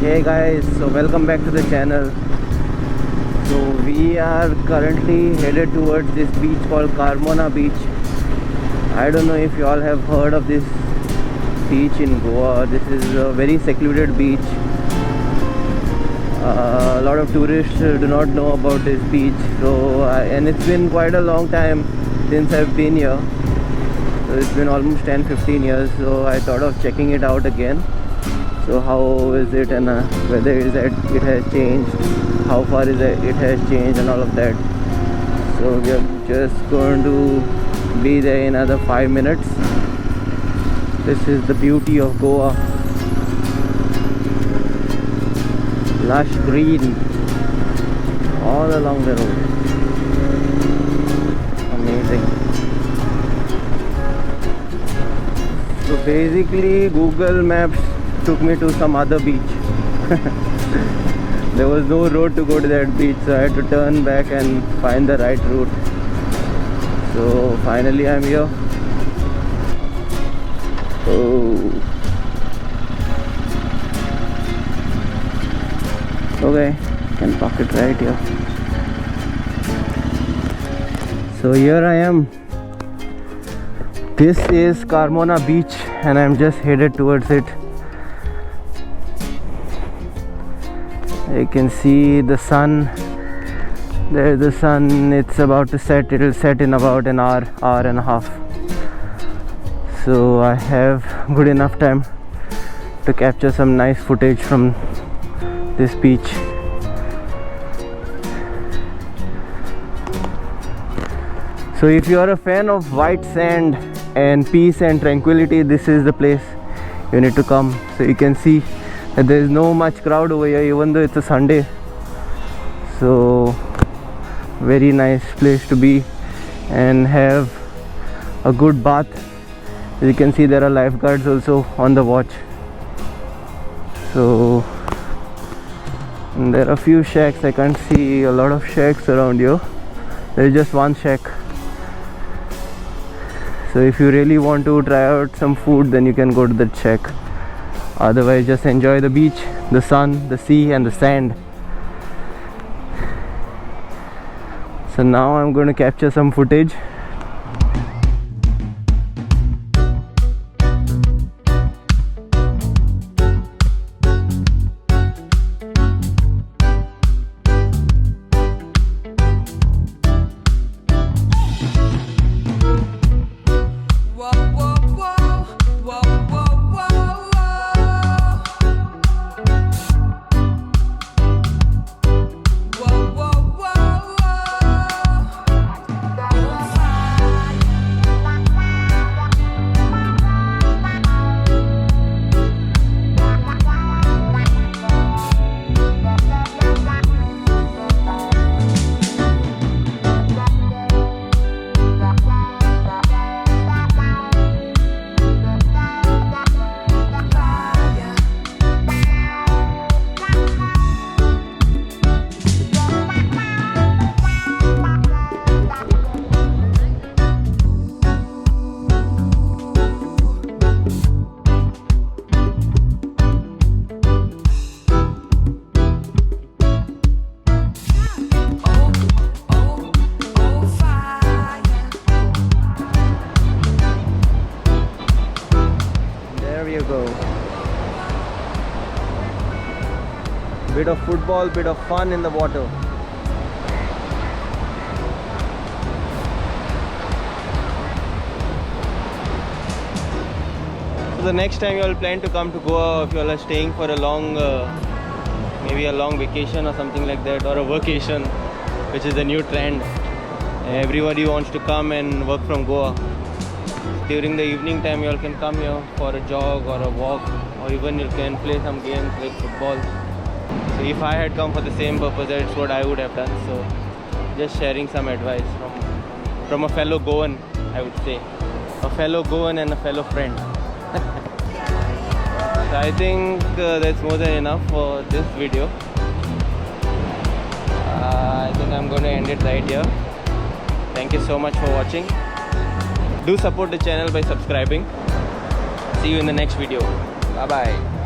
Hey guys, so welcome back to the channel. So we are currently headed towards this beach called Carmona beach. I don't know if you all have heard of this beach in Goa. This is a very secluded beach. A lot of tourists do not know about this beach, and it's been quite a long time since I've been here. So it's been almost 10-15 years, so I thought of checking it out again. So how is it, and whether is that it has changed, how far is it has changed, and all of that. So we are just going to be there in another 5 minutes. This is the beauty of Goa. Lush green all along the road. Amazing. So basically Google Maps took me to some other beach. There was no road to go to that beach, so I had to turn back and find the right route. So finally I'm here. Oh, okay, can park it right here. So here I am. This is Carmona beach and I'm just headed towards it. You can see the sun. There's the sun. It's about to set. It'll set in about an hour and a half. So I have good enough time to capture some nice footage from this beach. So if you are a fan of white sand and peace and tranquility, this is the place you need to come. So you can see that there is no much crowd over here, even though it's a Sunday. So very nice place to be and have a good bath. As you can see, there are lifeguards also on the watch. So and there are a few shacks. I can't see a lot of shacks around here. There is just one shack. So if you really want to try out some food, then you can go to that shack. Otherwise, just enjoy the beach, the sun, the sea and the sand. So now I'm going to capture some footage. Bit of football, bit of fun in the water. So the next time you all plan to come to Goa, if you all are staying for a long, maybe a long vacation or something like that, or a vacation, which is the new trend. Everybody wants to come and work from Goa. During the evening time, you all can come here for a jog or a walk, or even you can play some games like football. So if I had come for the same purpose, that's what I would have done. So just sharing some advice from a fellow Goan, I would say. A fellow Goan and a fellow friend. So I think that's more than enough for this video. I think I'm going to end it right here. Thank you so much for watching. Do support the channel by subscribing. See you in the next video. Bye bye.